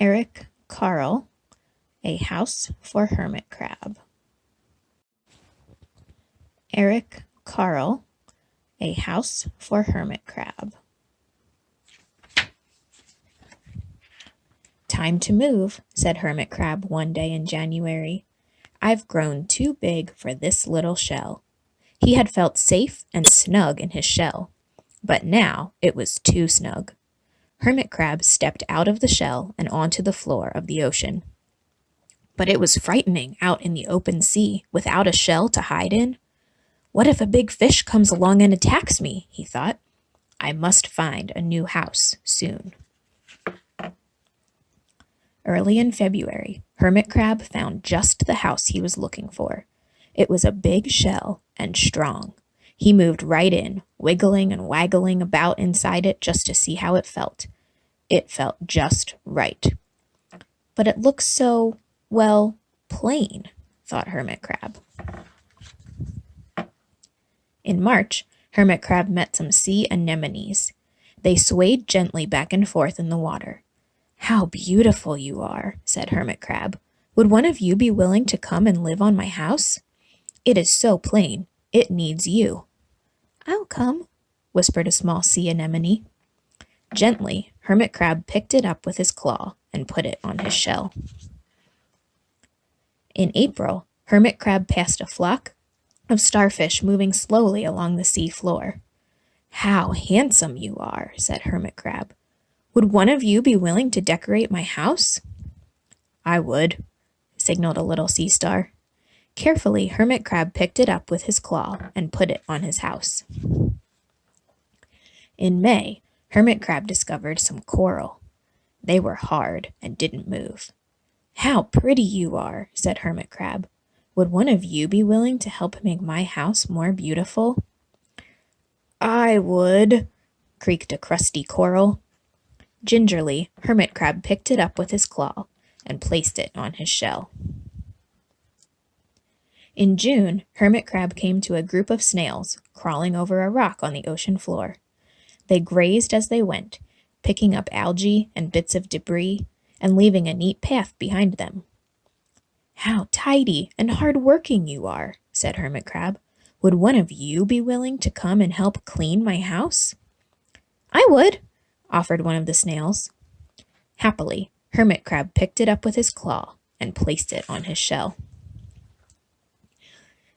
Eric Carle, A House for Hermit Crab. Eric Carle, A House for Hermit Crab. "Time to move," said Hermit Crab one day in January. "I've grown too big for this little shell." He had felt safe and snug in his shell, but now it was too snug. Hermit Crab stepped out of the shell and onto the floor of the ocean. But it was frightening out in the open sea without a shell to hide in. "What if a big fish comes along and attacks me?" he thought. "I must find a new house soon." Early in February, Hermit Crab found just the house he was looking for. It was a big shell and strong. He moved right in, wiggling and waggling about inside it just to see how it felt. It felt just right. But it looked so, well, plain, thought Hermit Crab. In March, Hermit Crab met some sea anemones. They swayed gently back and forth in the water. "How beautiful you are," said Hermit Crab. "Would one of you be willing to come and live on my house? It is so plain, it needs you." "I'll come," whispered a small sea anemone. Gently, Hermit Crab picked it up with his claw and put it on his shell. In April, Hermit Crab passed a flock of starfish moving slowly along the sea floor. "How handsome you are," said Hermit Crab. "Would one of you be willing to decorate my house?" "I would," signaled a little sea star. Carefully, Hermit Crab picked it up with his claw and put it on his house. In May, Hermit Crab discovered some coral. They were hard and didn't move. "How pretty you are," said Hermit Crab. "Would one of you be willing to help make my house more beautiful?" "I would," creaked a crusty coral. Gingerly, Hermit Crab picked it up with his claw and placed it on his shell. In June, Hermit Crab came to a group of snails crawling over a rock on the ocean floor. They grazed as they went, picking up algae and bits of debris and leaving a neat path behind them. "How tidy and hard-working you are," said Hermit Crab. "Would one of you be willing to come and help clean my house?" "I would," offered one of the snails. Happily, Hermit Crab picked it up with his claw and placed it on his shell.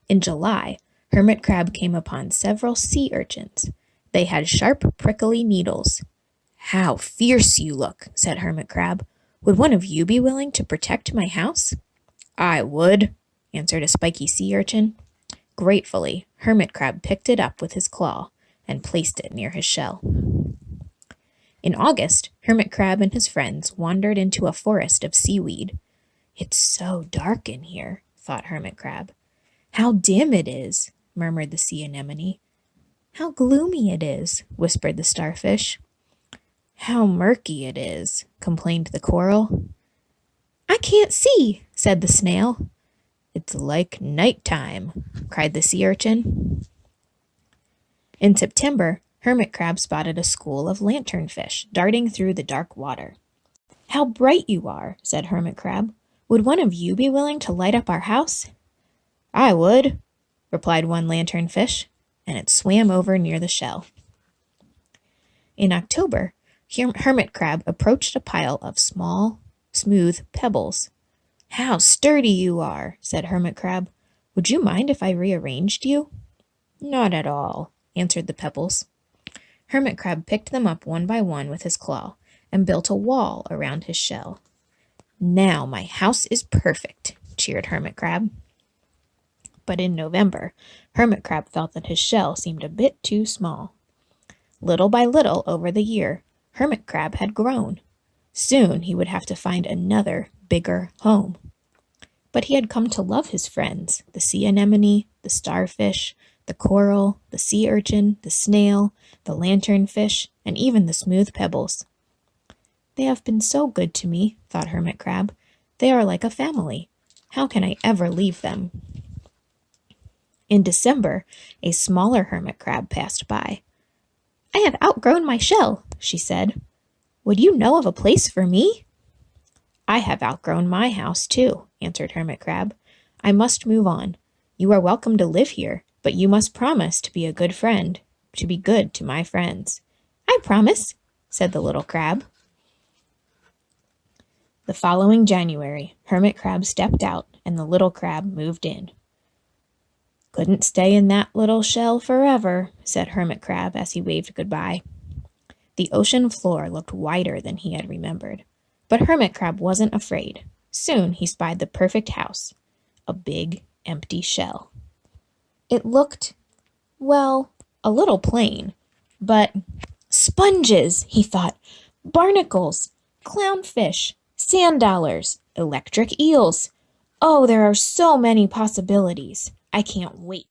In July, Hermit Crab came upon several sea urchins. They had sharp, prickly needles. "How fierce you look," said Hermit Crab. "Would one of you be willing to protect my house?" "I would," answered a spiky sea urchin. Gratefully, Hermit Crab picked it up with his claw and placed it near his shell. In August, Hermit Crab and his friends wandered into a forest of seaweed. "It's so dark in here," thought Hermit Crab. "How dim it is," murmured the sea anemone. "How gloomy it is," whispered the starfish. "How murky it is," complained the coral. "I can't see," said the snail. "It's like nighttime," cried the sea urchin. In September, Hermit Crab spotted a school of lanternfish darting through the dark water. "How bright you are," said Hermit Crab. "Would one of you be willing to light up our house?" "I would," replied one lanternfish, and it swam over near the shell. In October, Hermit Crab approached a pile of small, smooth pebbles. "How sturdy you are," said Hermit Crab. "Would you mind if I rearranged you?" "Not at all," answered the pebbles. Hermit Crab picked them up one by one with his claw and built a wall around his shell. "Now my house is perfect," cheered Hermit Crab. But in November, Hermit Crab felt that his shell seemed a bit too small. Little by little over the year, Hermit Crab had grown. Soon he would have to find another, bigger home. But he had come to love his friends, the sea anemone, the starfish, the coral, the sea urchin, the snail, the lanternfish, and even the smooth pebbles. "They have been so good to me," thought Hermit Crab. "They are like a family. How can I ever leave them?" In December, a smaller hermit crab passed by. "I have outgrown my shell," she said. "Would you know of a place for me?" I have outgrown my house, too, answered Hermit Crab. I must move on. You are welcome to live here, but you must promise to be a good friend, to be good to my friends. I promise, said the little crab. The following January, Hermit Crab stepped out and the little crab moved in. Couldn't stay in that little shell forever, said Hermit Crab as he waved goodbye. The ocean floor looked wider than he had remembered, but Hermit Crab wasn't afraid. Soon he spied the perfect house, a big, empty shell. It looked, well, a little plain, but sponges, he thought, barnacles, clownfish, sand dollars, electric eels. Oh, there are so many possibilities. I can't wait